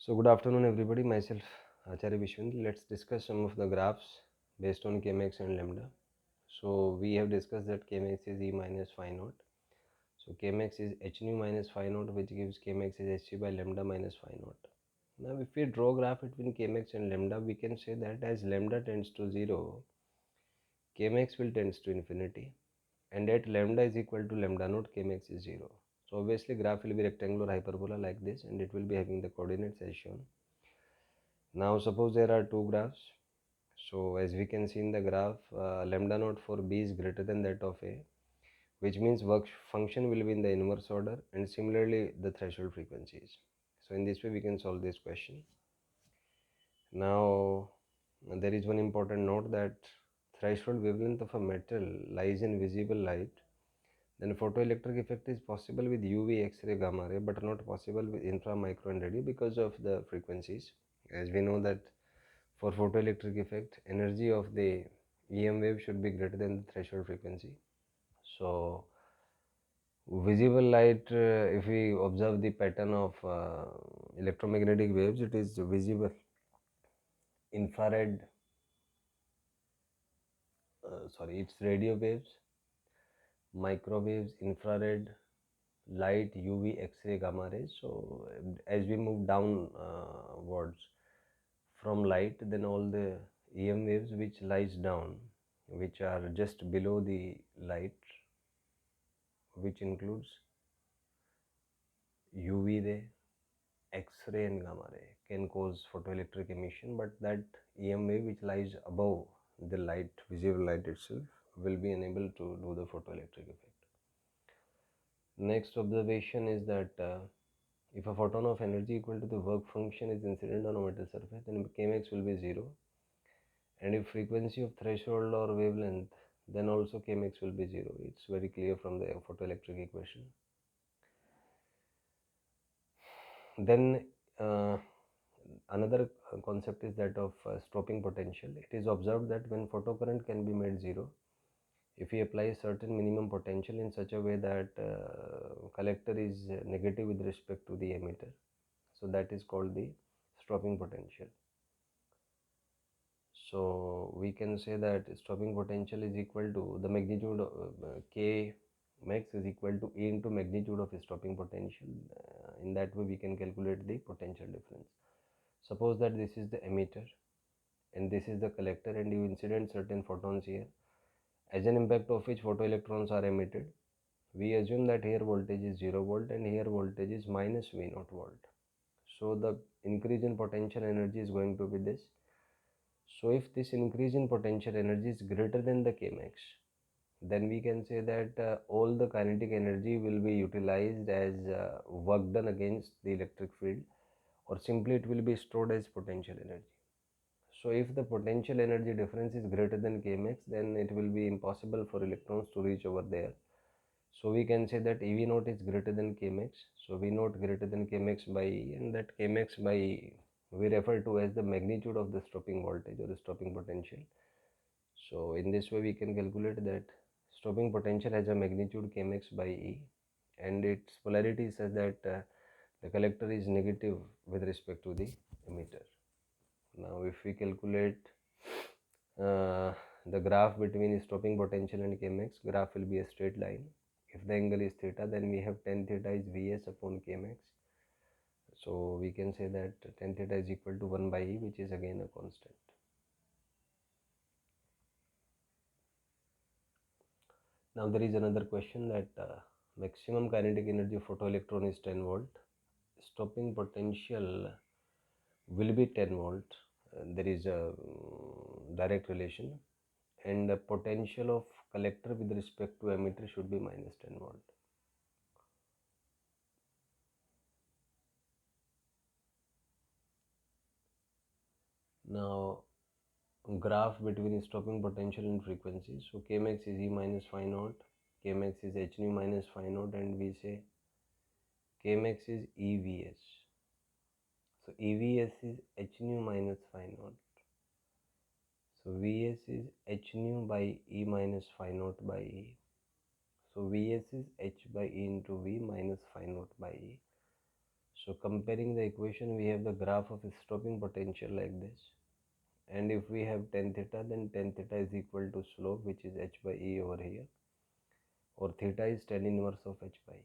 So good afternoon everybody, myself Acharya Vishvendra. Let's discuss some of the graphs based on kmax and lambda. So we have discussed that kmax is E minus phi naught. So kmax is h nu minus phi naught, which gives kmax is hc by lambda minus phi naught. Now if we draw graph between kmax and lambda, we can say that as lambda tends to 0, kmax will tends to infinity, and at lambda is equal to lambda naught, kmax is 0. So obviously graph will be rectangular hyperbola like this, and it will be having the coordinates as shown. Now suppose there are two graphs. So as we can see in the graph, lambda naught for B is greater than that of A, which means work function will be in the inverse order, and similarly the threshold frequencies. So in this way we can solve this question. Now there is one important note that threshold wavelength of a metal lies in visible light, then photoelectric effect is possible with UV, X-ray, gamma ray, but not possible with infra, micro and radio because of the frequencies. As we know that for photoelectric effect, energy of the EM wave should be greater than the threshold frequency. So visible light, if we observe the pattern of electromagnetic waves, it is visible infrared, it's radio waves, microwaves, infrared, light, UV, X-ray, gamma rays. So as we move downwards from light, then all the EM waves which lies down, which are just below the light, which includes UV ray, X-ray and gamma ray, can cause photoelectric emission, but that EM wave which lies above the light, visible light itself, will be unable to do the photoelectric effect. Next observation is that if a photon of energy equal to the work function is incident on a metal surface, then kmax will be 0, and if frequency of threshold or wavelength, then also kmax will be 0. It's very clear from the photoelectric equation. Then another concept is that of stopping potential. It is observed that when photocurrent can be made 0, if we apply a certain minimum potential in such a way that collector is negative with respect to the emitter, so that is called the stopping potential. So we can say that stopping potential is equal to the magnitude of K max is equal to E into magnitude of stopping potential. In that way we can calculate the potential difference. Suppose that this is the emitter and this is the collector, and you incident certain photons here, as an impact of which photoelectrons are emitted. We assume that here voltage is 0 volt and here voltage is minus V0 volt. So the increase in potential energy is going to be this. So if this increase in potential energy is greater than the Kmax, then we can say that all the kinetic energy will be utilized as work done against the electric field, or simply it will be stored as potential energy. So if the potential energy difference is greater than Kmax, then it will be impossible for electrons to reach over there. So we can say that EV0 is greater than Kmax. So V0 greater than Kmax by E, and that Kmax by E we refer to as the magnitude of the stopping voltage or the stopping potential. So in this way we can calculate that stopping potential has a magnitude Kmax by E, and its polarity says that the collector is negative with respect to the emitter. Now if we calculate the graph between stopping potential and Kmax, graph will be a straight line. If the angle is theta, then we have tan theta is Vs upon Kmax. So we can say that tan theta is equal to 1 by E, which is again a constant. Now there is another question that maximum kinetic energy of photoelectron is 10 volt. Stopping potential will be 10 volt. There is a direct relation, and the potential of collector with respect to emitter should be minus 10 volt. Now graph between stopping potential and frequency. So Kmax is E minus phi naught, Kmax is h nu minus phi naught, and we say Kmax is EVS. So EVS is h nu minus phi naught. So Vs is h nu by E minus phi naught by E. So Vs is h by E into V minus phi naught by E. So comparing the equation, we have the graph of stopping potential like this. And if we have tan theta, then tan theta is equal to slope, which is h by e over here, or theta is tan inverse of h by e.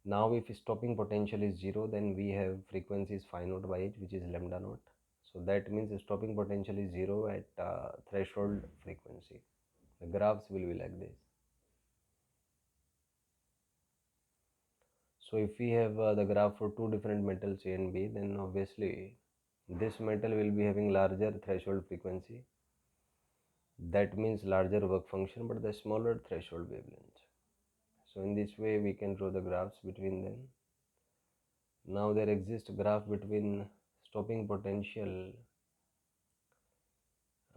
Now if stopping potential is 0, then we have frequency is phi naught by h, which is lambda naught. So that means stopping potential is 0 at threshold frequency. The graphs will be like this. So if we have the graph for two different metals A and B, then obviously this metal will be having larger threshold frequency. That means larger work function, but the smaller threshold wavelength. So in this way we can draw the graphs between them. Now there exists a graph between stopping potential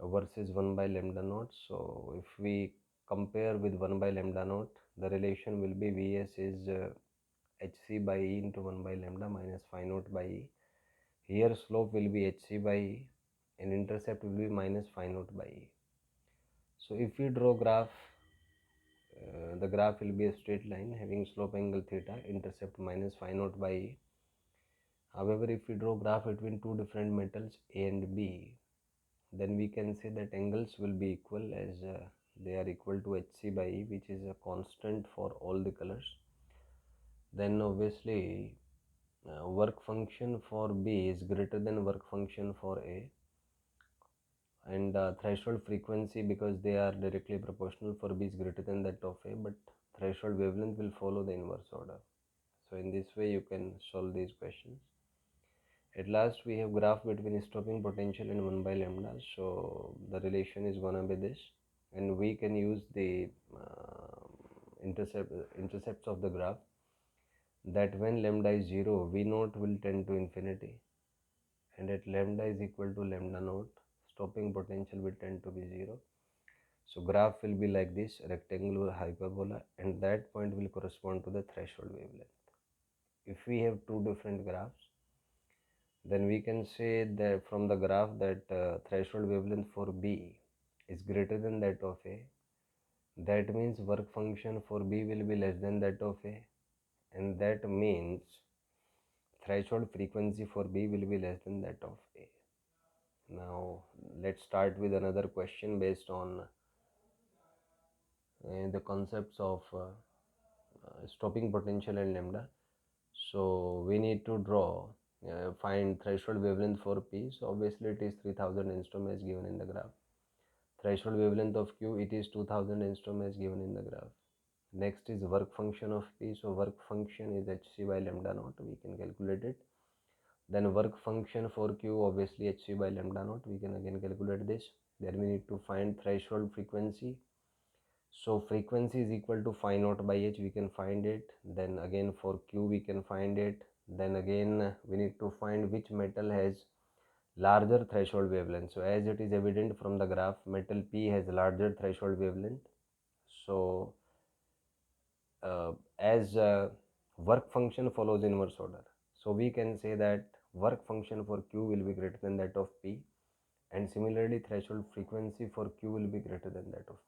versus 1 by lambda naught. So if we compare with 1 by lambda naught, the relation will be Vs is hc by e into 1 by lambda minus phi naught by e. Here slope will be hc by e and intercept will be minus phi naught by e. So if we draw graph, the graph will be a straight line having slope angle theta, intercept minus phi naught by e. However, if we draw graph between two different metals A and B, then we can say that angles will be equal, as they are equal to hc by e, which is a constant for all the colors. Then obviously work function for B is greater than work function for A, and threshold frequency, because they are directly proportional, for B is greater than that of A, but threshold wavelength will follow the inverse order. So in this way you can solve these questions. At last we have graph between stopping potential and 1 by lambda. So the relation is gonna be this, and we can use the intercepts of the graph, that when lambda is 0, V naught will tend to infinity, and at lambda is equal to lambda naught, stopping potential will tend to be 0. So graph will be like this, rectangular hyperbola, and that point will correspond to the threshold wavelength. If we have two different graphs, then we can say that from the graph that threshold wavelength for B is greater than that of A. That means work function for B will be less than that of A, and that means threshold frequency for B will be less than that of A. Now let's start with another question based on the concepts of stopping potential and lambda. So we need to draw, find threshold wavelength for P. So obviously it is 3000 angstrom as given in the graph. Threshold wavelength of Q, it is 2000 angstrom as given in the graph. Next is work function of P. So work function is hc by lambda naught. We can calculate it. Then work function for Q, obviously hc by lambda naught. We can again calculate this. Then we need to find threshold frequency. So frequency is equal to phi naught by h. We can find it. Then again for Q we can find it. Then again we need to find which metal has larger threshold wavelength. So as it is evident from the graph, metal P has larger threshold wavelength. So as work function follows inverse order, so we can say that work function for Q will be greater than that of P, and similarly threshold frequency for Q will be greater than that of P.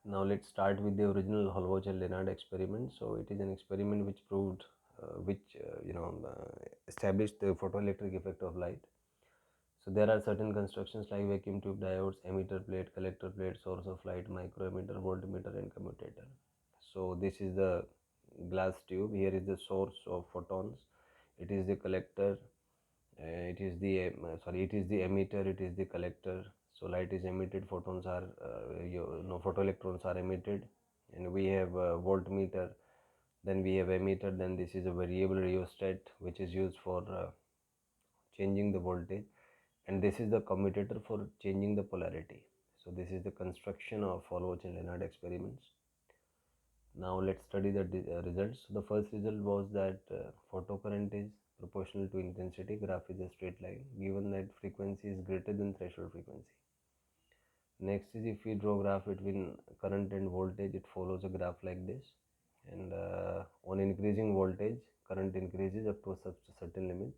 Now let's start with the original Holwell-Lenard experiment. So it is an experiment which proved, established the photoelectric effect of light. So there are certain constructions like vacuum tube diodes, emitter plate, collector plate, source of light, microemitter, voltmeter, and commutator. So this is the glass tube. Here is the source of photons. It is the collector. It is the emitter. It is the collector. So light is emitted. Photons are photoelectrons are emitted, and we have a voltmeter. Then we have emitter. Then this is a variable rheostat which is used for changing the voltage, and this is the commutator for changing the polarity. So this is the construction of Holwell-Lenard experiments. Now let's study the results. The first result was that photocurrent is proportional to intensity. Graph is a straight line given that frequency is greater than threshold frequency. Next is, if we draw graph between current and voltage, it follows a graph like this, and on increasing voltage, current increases up to a certain limit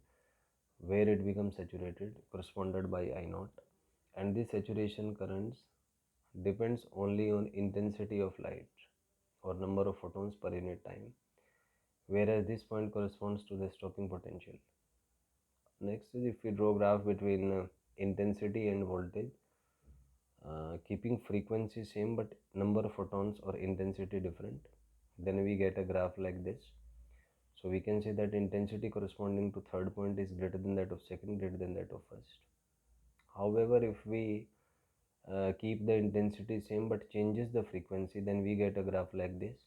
where it becomes saturated, corresponded by I naught, and this saturation currents depends only on intensity of light or number of photons per unit time. whereas this point corresponds to the stopping potential. Next is if we draw graph between intensity and voltage, keeping frequency same but number of photons or intensity different, then we get a graph like this. So we can say that intensity corresponding to third point is greater than that of second, greater than that of first. However, if we keep the intensity same but changes the frequency, then we get a graph like this.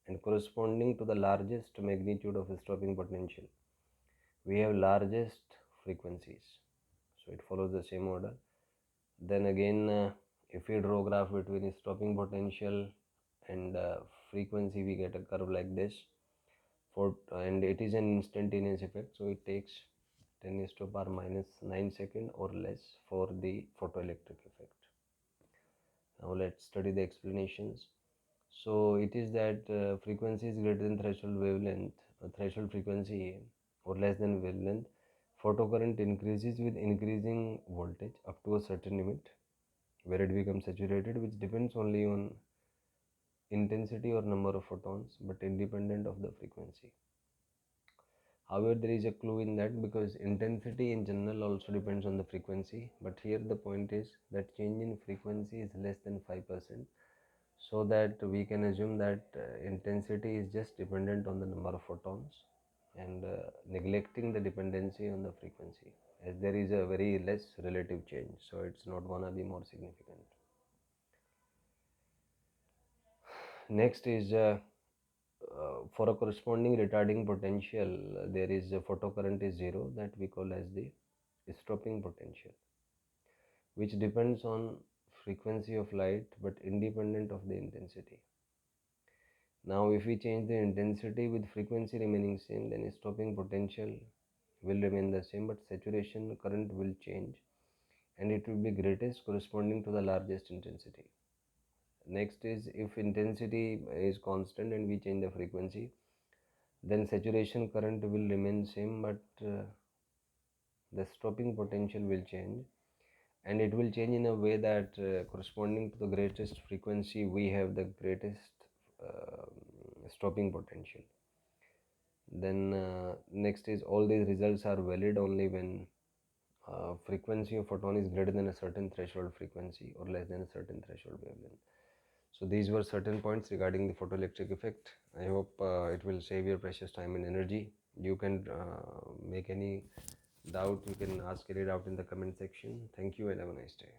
And corresponding to the largest magnitude of stopping potential, we have largest frequencies. So it follows the same order. Then again, if we draw graph between stopping potential and frequency, we get a curve like this. And it is an instantaneous effect, so it takes 10 is to power minus 9 second or less for the photoelectric effect. Now let's study the explanations. So it is that frequency is greater than threshold wavelength, threshold frequency or less than wavelength. Photocurrent increases with increasing voltage up to a certain limit, where it becomes saturated, which depends only on intensity or number of photons, but independent of the frequency. However, there is a clue in that, because intensity in general also depends on the frequency, but here the point is that change in frequency is less than 5%, so that we can assume that intensity is just dependent on the number of photons and neglecting the dependency on the frequency, as there is a very less relative change, so it's not gonna be more significant. Next is for a corresponding retarding potential, there is a photocurrent is zero, that we call as the stopping potential, which depends on frequency of light but independent of the intensity. Now if we change the intensity with frequency remaining same, then stopping potential will remain the same, but saturation current will change and it will be greatest corresponding to the largest intensity. Next is if intensity is constant and we change the frequency, then saturation current will remain same, but the stopping potential will change, and it will change in a way that corresponding to the greatest frequency we have the greatest uh, stopping potential. Then next is all these results are valid only when frequency of photon is greater than a certain threshold frequency or less than a certain threshold wavelength. So these were certain points regarding the photoelectric effect. I hope it will save your precious time and energy. You can make any doubt, you can ask it out in the comment section. Thank you and have a nice day.